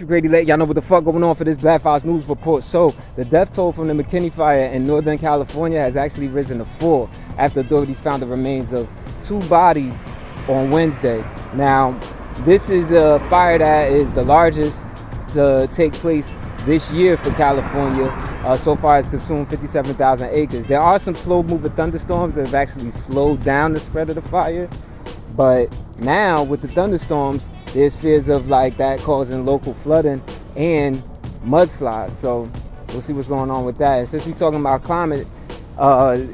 Bishop Grady let y'all know what the fuck going on for this Black Files News Report. So, the death toll from the McKinney fire in Northern California has actually risen to 4 after authorities found the remains of 2 bodies on Wednesday. Now, this is a fire that is the largest to take place this year for California. So far, it's consumed 57,000 acres. There are some slow-moving thunderstorms that have actually slowed down the spread of the fire. But now, with the thunderstorms, there's fears of like that causing local flooding and mudslides. So we'll see what's going on with that. And since we're talking about climate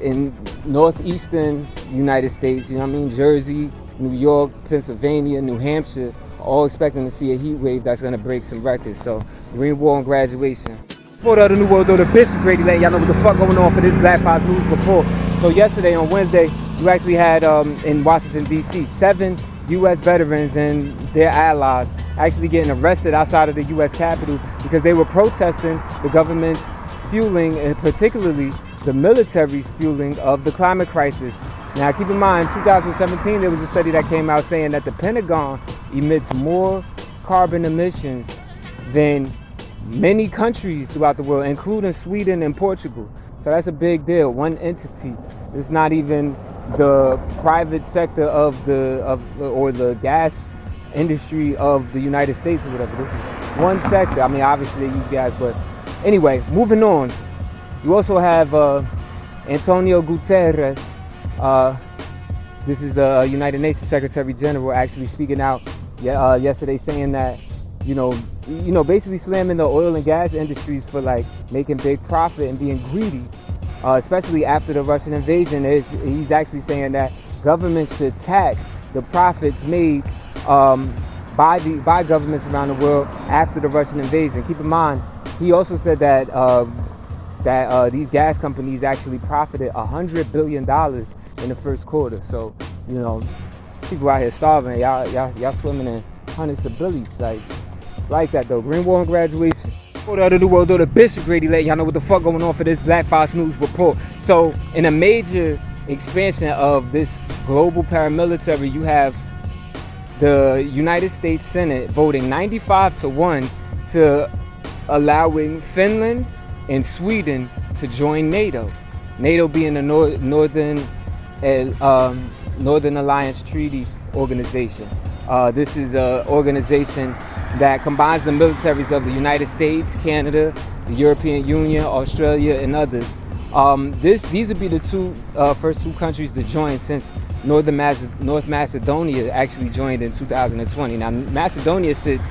in northeastern United States, you know what I mean, Jersey, New York, Pennsylvania, New Hampshire, all expecting to see a heat wave that's going to break some records. So Green Wall and Graduation. Report of the New World, though, the Bishop Grady let y'all know what the fuck going on for this Black Files News Report. So yesterday, on Wednesday, you actually had in Washington, D.C., 7 U.S. veterans and their allies actually getting arrested outside of the U.S. Capitol because they were protesting the government's fueling, and particularly the military's fueling of the climate crisis. Now, keep in mind, 2017, there was a study that came out saying that the Pentagon emits more carbon emissions than many countries throughout the world, including Sweden and Portugal. So that's a big deal. One entity. It's not even the private sector of the gas industry of the United States or whatever. This is one sector. I mean, obviously they use gas, but anyway, moving on. You also have Antonio Guterres. This is the United Nations Secretary General actually speaking out yesterday, saying that you know, basically slamming the oil and gas industries for like making big profit and being greedy. Especially after the Russian invasion, he's actually saying that governments should tax the profits made by governments around the world after the Russian invasion. Keep in mind, he also said that these gas companies actually profited $100 billion in the first quarter. So, you know, people out here starving. Y'all swimming in hundreds of billions. Like, it's like that though. Green Wall and Graduation. Report of the New World, though, the Bishop Grady let y'all know what the fuck going on for this Black Files News Report. So, in a major expansion of this global paramilitary, you have the United States Senate voting 95-1 to allowing Finland and Sweden to join NATO. NATO being the Northern Alliance Treaty Organization. This is an organization that combines the militaries of the United States, Canada, the European Union, Australia, and others. These would be the first two countries to join since North Macedonia actually joined in 2020. Now, Macedonia sits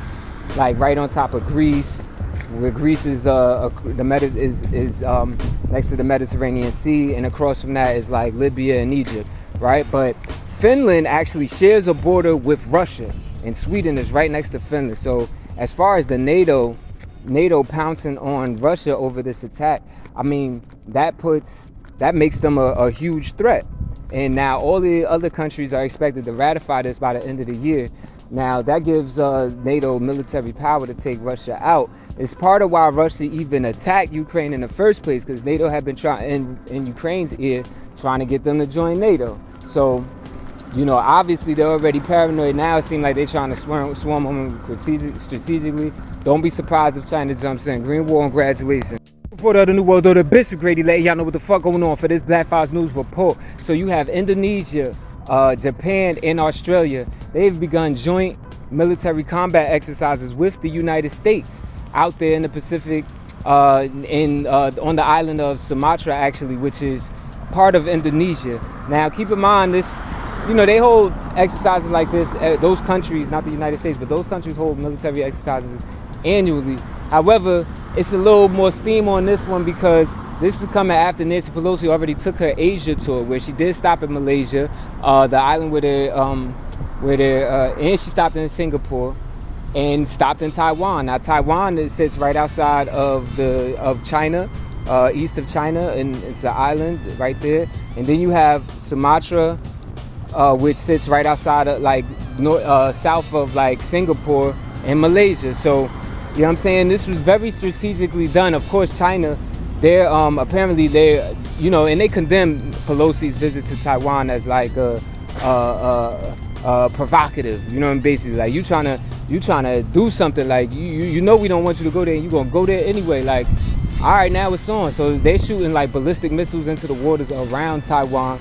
like right on top of Greece, where Greece is next to the Mediterranean Sea, and across from that is like Libya and Egypt, right? But Finland actually shares a border with Russia, and Sweden is right next to Finland. So as far as the NATO pouncing on Russia over this attack, I mean, that makes them a huge threat. And now all the other countries are expected to ratify this by the end of the year. Now that gives NATO military power to take Russia out. It's part of why Russia even attacked Ukraine in the first place, because NATO had been trying in Ukraine's ear, trying to get them to join NATO. So, you know, obviously they're already paranoid now. It seems like they're trying to swarm on them strategically. Don't be surprised if China jumps in. Green Wall and Graduation. Report of the New World, though, the Bishop Grady let y'all know what the fuck going on for this Black Files News Report. So you have Indonesia, Japan, and Australia. They've begun joint military combat exercises with the United States out there in the Pacific, on the island of Sumatra, actually, which is part of Indonesia. Now, keep in mind this. You know, they hold exercises like this, those countries, not the United States, but those countries hold military exercises annually. However, it's a little more steam on this one because this is coming after Nancy Pelosi already took her Asia tour, where she did stop in Malaysia, the island and she stopped in Singapore and stopped in Taiwan. Now, Taiwan sits right outside of China, east of China, and it's an island right there. And then you have Sumatra, which sits right outside of south of like Singapore and Malaysia. So, you know what I'm saying? This was very strategically done. Of course, China, they're apparently and they condemned Pelosi's visit to Taiwan as like provocative. You know what I'm basically like you trying to do something like you know we don't want you to go there and you gonna go there anyway. Like, all right, now it's on. So they're shooting like ballistic missiles into the waters around Taiwan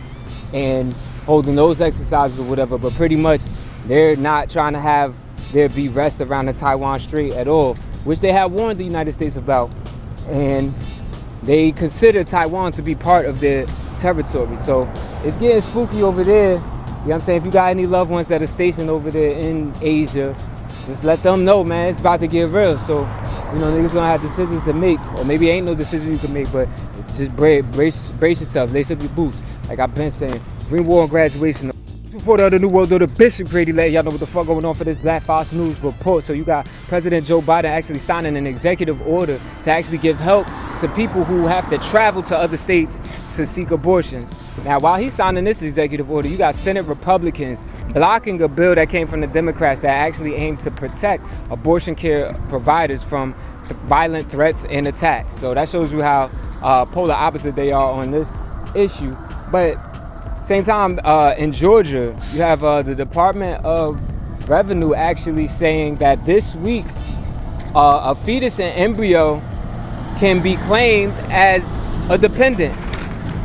and holding those exercises or whatever. But pretty much they're not trying to have there be rest around the Taiwan Strait at all, which they have warned the United States about. And they consider Taiwan to be part of their territory. So it's getting spooky over there. You know what I'm saying? If you got any loved ones that are stationed over there in Asia, just let them know, man, it's about to get real. So, you know, niggas gonna have decisions to make, or maybe ain't no decision you can make, but just brace yourself, lace up your boots. Like I've been saying, Green War and Graduation. Report of the New World Order, Bishop Grady, let y'all know what the fuck going on for this Black Fox News report. So you got President Joe Biden actually signing an executive order to actually give help to people who have to travel to other states to seek abortions. Now, while he's signing this executive order, you got Senate Republicans blocking a bill that came from the Democrats that actually aimed to protect abortion care providers from violent threats and attacks. So that shows you how polar opposite they are on this issue. But same time, in Georgia, you have the Department of Revenue actually saying that this week a fetus and embryo can be claimed as a dependent,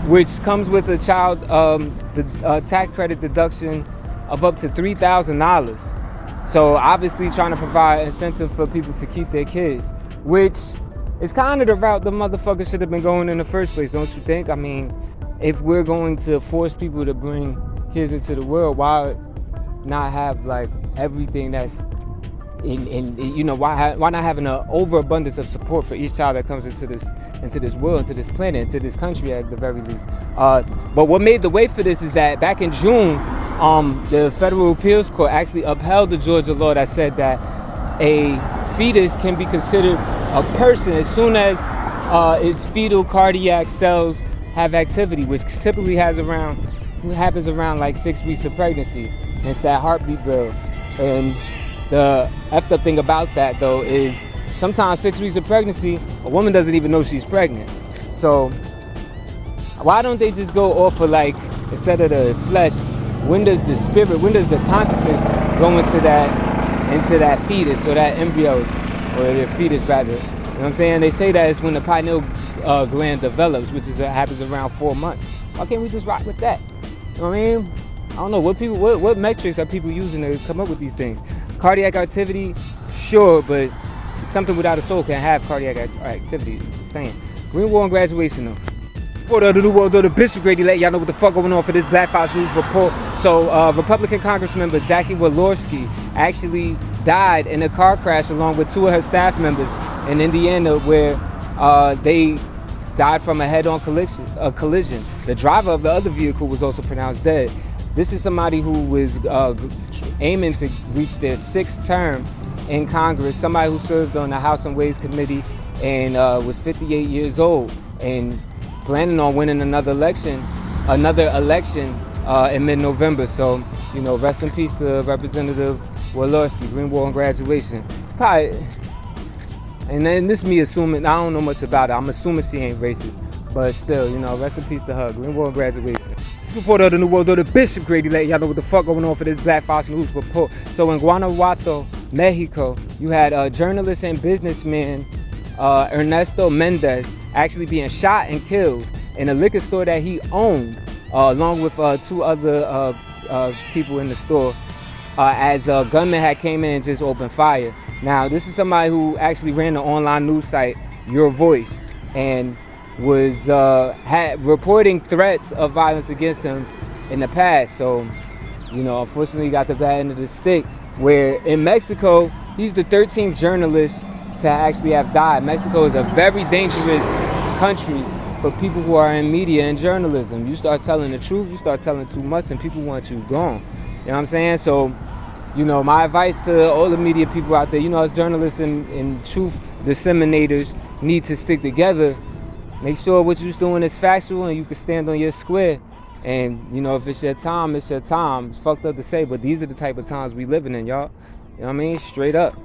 which comes with a child tax credit deduction of up to $3,000. So obviously trying to provide incentive for people to keep their kids, which is kind of the route the motherfucker should have been going in the first place, don't you think? I mean, if we're going to force people to bring kids into the world, why not have like everything that's in you know, why not having an overabundance of support for each child that comes into this world, into this planet, into this country at the very least. But what made the way for this is that back in June, the Federal Appeals Court actually upheld the Georgia law that said that a fetus can be considered a person as soon as its fetal cardiac cells have activity, which typically happens around like 6 weeks of pregnancy. It's that heartbeat bill. And the effed up thing about that though is sometimes 6 weeks of pregnancy, a woman doesn't even know she's pregnant. So why don't they just go off of like, instead of the flesh, when does the spirit, when does the consciousness go into that fetus or that embryo, or the fetus rather? You know what I'm saying? They say that it's when the pineal gland develops, which happens around 4 months. Why can't we just rock with that? You know what I mean? I don't know what metrics are people using to come up with these things. Cardiac activity, sure, but something without a soul can't have cardiac activity. Just saying. Green War and Graduation though. For the New World Order, Bishop Grady, let y'all know what the fuck going on for this Black Fox News report. So Republican Congressmember Jackie Walorski actually died in a car crash along with 2 of her staff members in Indiana, where they died from a head-on collision. The driver of the other vehicle was also pronounced dead. This is somebody who was aiming to reach their 6th term in Congress, somebody who served on the House and Ways Committee and was 58 years old and planning on winning another election in mid-November. So, you know, rest in peace to Representative Walorski. Green War and Graduation. Probably. And then this me assuming, I don't know much about it. I'm assuming she ain't racist. But still, you know, rest in peace to her. Green War and Graduation. Report of the New World Order, Bishop Grady, let y'all know what the fuck going on for this Black Fox News report. So in Guanajuato, Mexico, you had journalist and businessman Ernesto Mendez actually being shot and killed in a liquor store that he owned, along with 2 other people in the store, as gunmen had came in and just opened fire. Now, this is somebody who actually ran the online news site Your Voice and was reporting threats of violence against him in the past. So, you know, unfortunately he got the bad end of the stick, where in Mexico, he's the 13th journalist to actually have died. Mexico is a very dangerous country for people who are in media and journalism. You start telling the truth, you start telling too much, and people want you gone. You know what I'm saying? So, you know, my advice to all the media people out there, you know, as journalists and truth disseminators need to stick together. Make sure what you're doing is factual and you can stand on your square. And, you know, if it's your time, it's your time. It's fucked up to say, but these are the type of times we living in, y'all. You know what I mean? Straight up.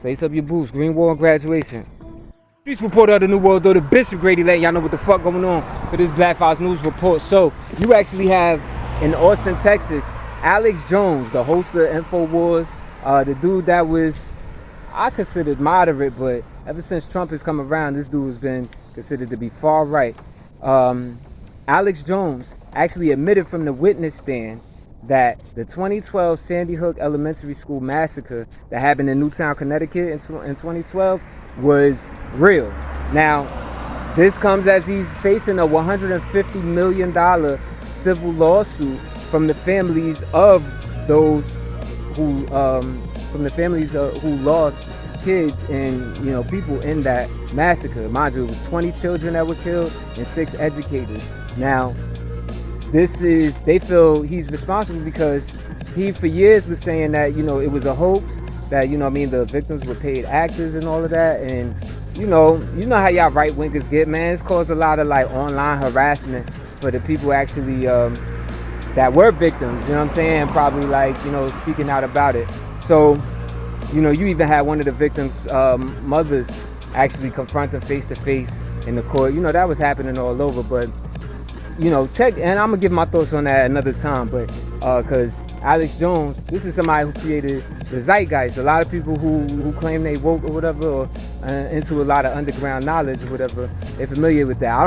Lace up your boots. Green War and Graduation. Streets Report of the New World Order, Bishop Grady, letting y'all know what the fuck going on for this Black Fox News report. So, you actually have, in Austin, Texas, Alex Jones, the host of InfoWars, the dude that was, I considered moderate, but ever since Trump has come around, this dude has been considered to be far right. Alex Jones actually admitted from the witness stand that the 2012 Sandy Hook Elementary School massacre that happened in Newtown, Connecticut in 2012 was real. Now, this comes as he's facing a $150 million civil lawsuit from the families of those who lost kids and people in that massacre. Mind you, it was 20 children that were killed and 6 educators. Now, they feel he's responsible because he for years was saying that it was a hoax, that the victims were paid actors and all of that, and you know how y'all right wingers get, man. It's caused a lot of like online harassment for the people actually that were victims, you know what I'm saying, probably like speaking out about it. So you even had one of the victims' mothers actually confront them face to face in the court. That was happening all over, but check, and I'm gonna give my thoughts on that another time, but because Alex Jones, this is somebody who created the zeitgeist. A lot of people who claim they woke or whatever, or into a lot of underground knowledge or whatever, they're familiar with that. I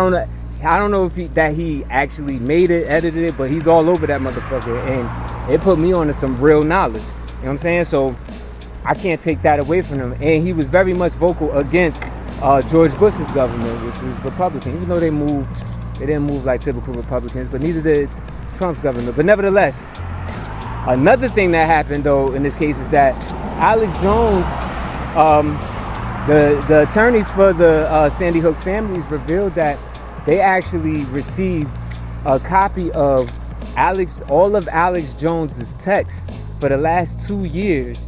don't know if he actually made it, edited it, but he's all over that motherfucker, and it put me on to some real knowledge. You know what I'm saying? So I can't take that away from him. And he was very much vocal against George Bush's government, which was Republican, even though they didn't move like typical Republicans, but neither did Trump's government. But nevertheless, another thing that happened though in this case is that Alex Jones, the attorneys for the Sandy Hook families revealed that they actually received a copy of all of Alex Jones's texts for the last 2 years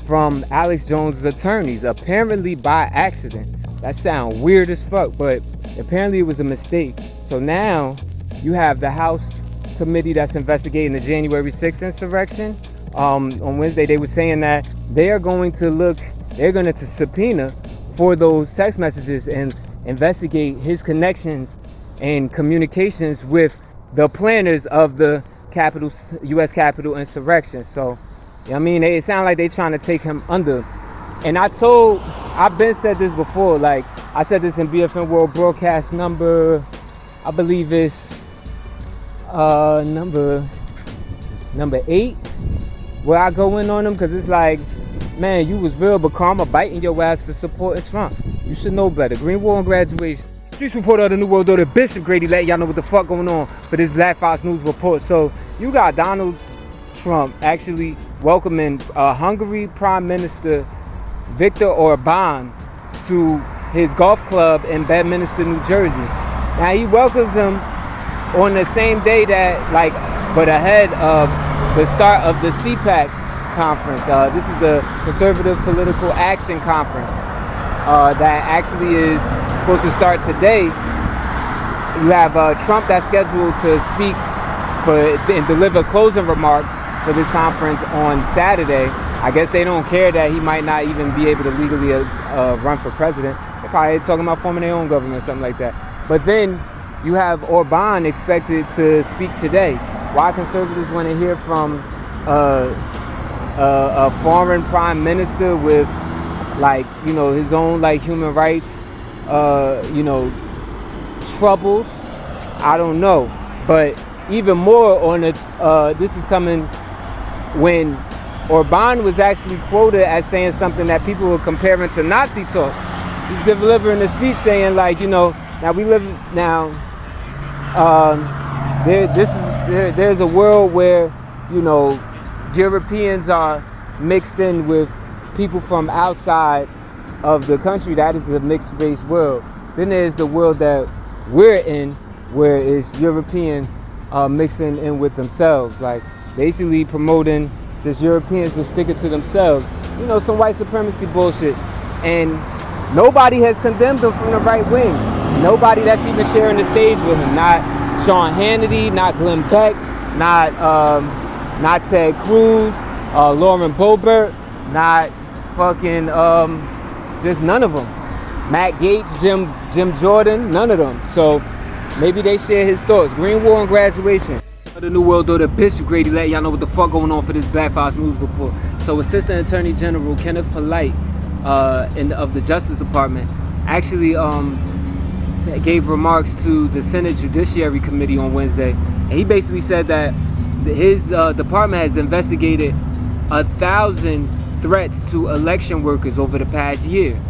from Alex Jones's attorneys, apparently by accident. That sounds weird as fuck, but apparently it was a mistake. So now you have the House committee that's investigating the January 6th insurrection. On Wednesday, they were saying that they're going to subpoena for those text messages and investigate his connections and communications with the planners of the U.S. Capitol insurrection. So, it sounds like they're trying to take him under. And I've been said this before, like I said this in BFN World broadcast number, I believe it's number 8, where I go in on them, because it's like, man, you was real, but karma biting your ass for supporting Trump. You should know better. Green War and Graduation. Streets reporter of the New World Order, Bishop Grady, let y'all know what the fuck going on for this Black Fox News report. So you got Donald Trump actually welcoming Hungary Prime Minister Viktor Orban to his golf club in Bedminster, New Jersey. Now he welcomes him on the same day but ahead of the start of the CPAC conference. This is the Conservative Political Action Conference that actually is supposed to start today. You have Trump that's scheduled to speak and deliver closing remarks for this conference on Saturday. I guess they don't care that he might not even be able to legally run for president. They're probably talking about forming their own government or something like that. But then you have Orban expected to speak today. Why conservatives want to hear from a foreign prime minister with his own human rights troubles, I don't know. But even more on this is coming when Orban was actually quoted as saying something that people were comparing to Nazi talk. He's delivering a speech saying there's a world where Europeans are mixed in with people from outside of the country. That is a mixed race world. Then there's the world that we're in, where it's Europeans mixing in with themselves, like basically promoting just Europeans just sticking to themselves, some white supremacy bullshit. And nobody has condemned him from the right wing. Nobody that's even sharing the stage with him. Not Sean Hannity, not Glenn Beck, not Ted Cruz, Lauren Boebert, not fucking just none of them. Matt Gaetz, Jim Jordan, none of them. So maybe they share his thoughts. Green War and Graduation. The New World Order Bishop Grady letting y'all know what the fuck going on for this Black Fox News report. So Assistant Attorney General Kenneth Polite of the Justice Department actually gave remarks to the Senate Judiciary Committee on Wednesday, and he basically said that his department has investigated 1,000 threats to election workers over the past year,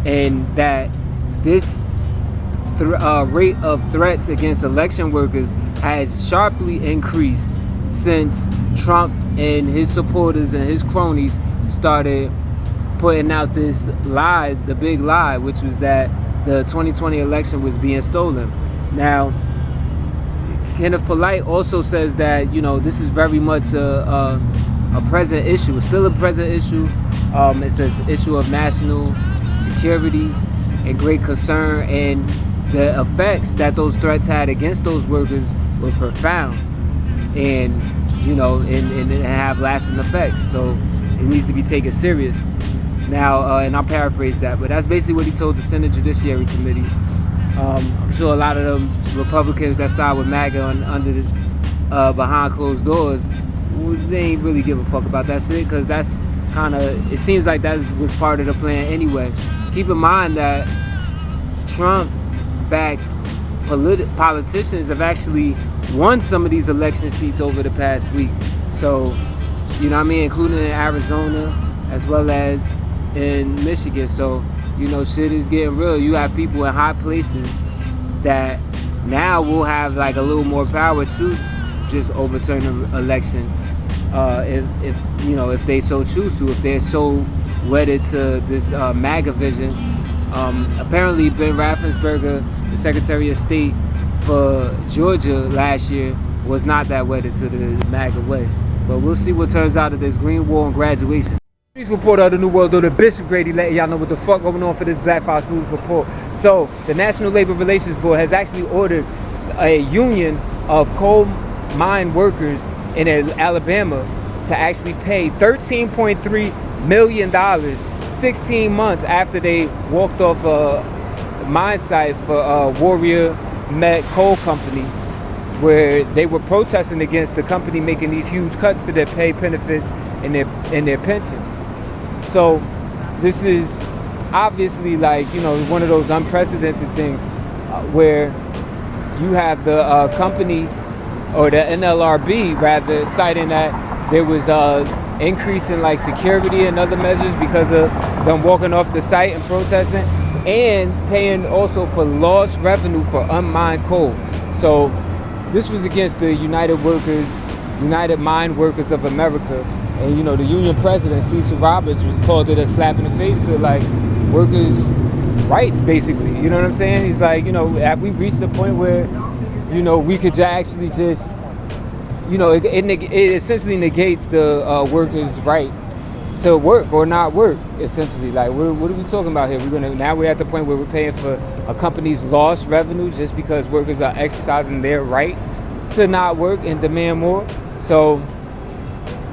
and that this rate of threats against election workers has sharply increased since Trump and his supporters and his cronies started putting out this lie, the big lie, which was that the 2020 election was being stolen. Now, Kenneth Polite also says that, you know, this is very much a present issue. It's still a present issue. It's an issue of national security and great concern, and the effects that those threats had against those workers were profound, and you know, and have lasting effects. So it needs to be taken serious. Now, and I'll paraphrase that, but that's basically what he told the Senate Judiciary Committee. I'm sure a lot of them Republicans that side with MAGA behind closed doors, they ain't really give a fuck about that shit, because that's kind of, it seems like that was part of the plan anyway. Keep in mind that Trump-backed politicians have actually won some of these election seats over the past week. So, you know what I mean, including in Arizona as well as in Michigan. So, you know, shit is getting real. You have people in high places that now will have like a little more power to just overturn the election, if you know, if they so choose to, if they're so wedded to this MAGA vision. Apparently Ben Raffensperger, the Secretary of State for Georgia last year, was not that wedded to the MAGA way. But we'll see what turns out of this green wall and graduation. News report of the New World Order, Bishop Grady letting y'all know what the fuck going on for this Black Fox News report. So the National Labor Relations Board has actually ordered a union of coal mine workers in Alabama to actually pay $13.3 million 16 months after they walked off a mine site for Warrior Met Coal Company, where they were protesting against the company making these huge cuts to their pay, benefits, and their pensions. So this is obviously, like, you know, one of those unprecedented things where you have the company, or the NLRB rather, citing that there was increase in like security and other measures because of them walking off the site and protesting, and paying also for lost revenue for unmined coal. So this was against the United Mine Workers of America. And you know, the union president, Cecil Roberts, called it a slap in the face to like workers' rights, basically. You know what I'm saying? He's like, you know, have we reached the point where, you know, we could actually just, you know, it essentially negates the workers' right to work or not work, essentially. Like, what are we talking about here? Now we're at the point where we're paying for a company's lost revenue just because workers are exercising their right to not work and demand more. So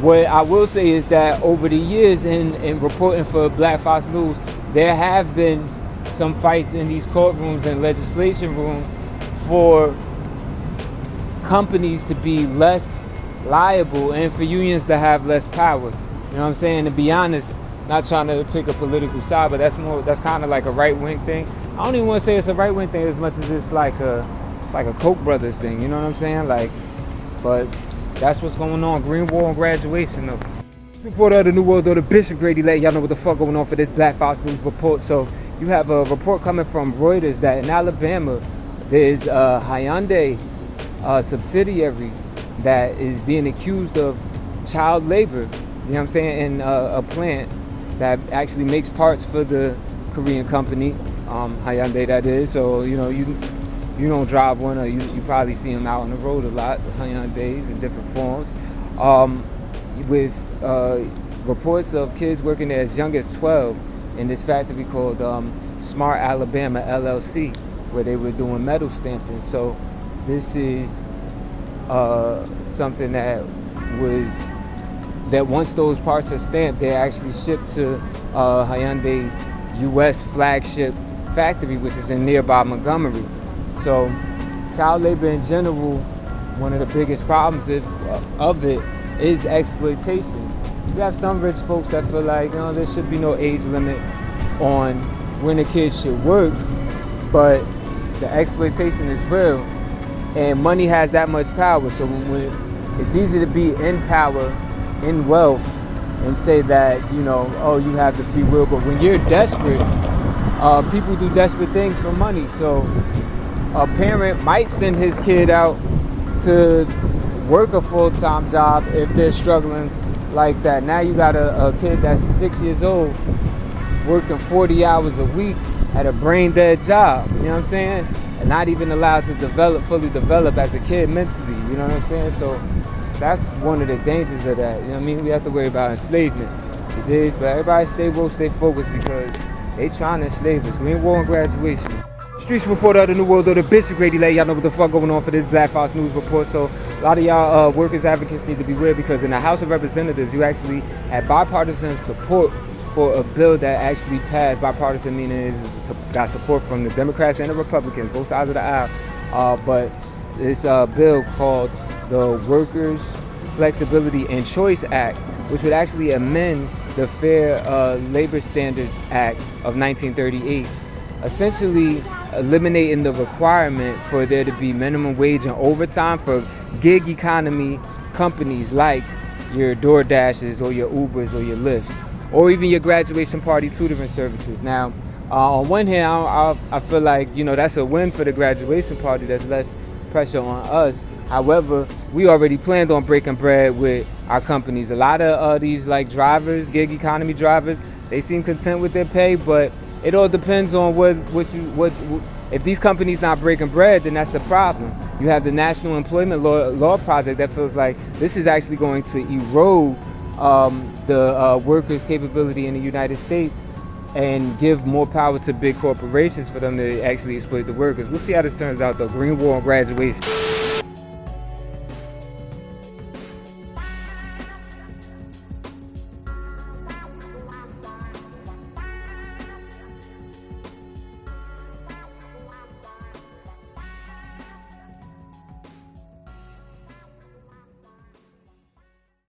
what I will say is that over the years in reporting for Black Fox News, there have been some fights in these courtrooms and legislation rooms for companies to be less liable and for unions to have less power. You know what I'm saying? To be honest, not trying to pick a political side, but that's kind of like a right-wing thing. I don't even want to say it's a right-wing thing as much as it's like a Koch brothers thing. You know what I'm saying? Like, but that's what's going on. Green wall and graduation, though. Report of the New World Order, Bishop Grady letting y'all know what the fuck going on for this Black Fox News report. So you have a report coming from Reuters that in Alabama there's a Hyundai subsidiary that is being accused of child labor. You know what I'm saying? In a plant that actually makes parts for the Korean company, Hyundai, that is. So, you know, you don't drive one, or you probably see them out on the road a lot, the Hyundais in different forms. With reports of kids working there as young as 12 in this factory called Smart Alabama LLC, where they were doing metal stamping. So this is something that once those parts are stamped, they're actually shipped to Hyundai's U.S. flagship factory, which is in nearby Montgomery. So child labor in general one of the biggest problems of it is exploitation. You have some rich folks that feel like, you know, there should be no age limit on when a kid should work, but the exploitation is real, and money has that much power. So when it's easy to be in power, in wealth, and say that, you know, oh, you have the free will, but when you're desperate, people do desperate things for money. So a parent might send his kid out to work a full-time job if they're struggling like that. Now you got a kid that's 6 years old working 40 hours a week at a brain-dead job, you know what I'm saying? And not even allowed to fully develop as a kid mentally, you know what I'm saying? So that's one of the dangers of that, you know what I mean? We have to worry about enslavement today, but everybody stay woke, stay focused, because they trying to enslave us. We ain't war on graduation. Streets reporter of the New World Order, Bishop Grady Lay. Y'all know what the fuck going on for this Black Fox News Report. So a lot of y'all workers advocates need to be aware, because in the House of Representatives, you actually had bipartisan support for a bill that actually passed. Bipartisan meaning it's got support from the Democrats and the Republicans, both sides of the aisle. But it's a bill called the Workers' Flexibility and Choice Act, which would actually amend the Fair Labor Standards Act of 1938, essentially eliminating the requirement for there to be minimum wage and overtime for gig economy companies like your DoorDashes or your Ubers or your Lyfts, or even your graduation party tutoring services. Now, on one hand, I feel like, you know, that's a win for the graduation party. There's less pressure on us. However, we already planned on breaking bread with our companies. A lot of these like drivers, gig economy drivers, they seem content with their pay, but it all depends on what if these companies not breaking bread, then that's the problem. You have the National Employment Law Project that feels like this is actually going to erode the workers' capability in the United States and give more power to big corporations for them to actually exploit the workers. We'll see how this turns out though. Green war on graduation.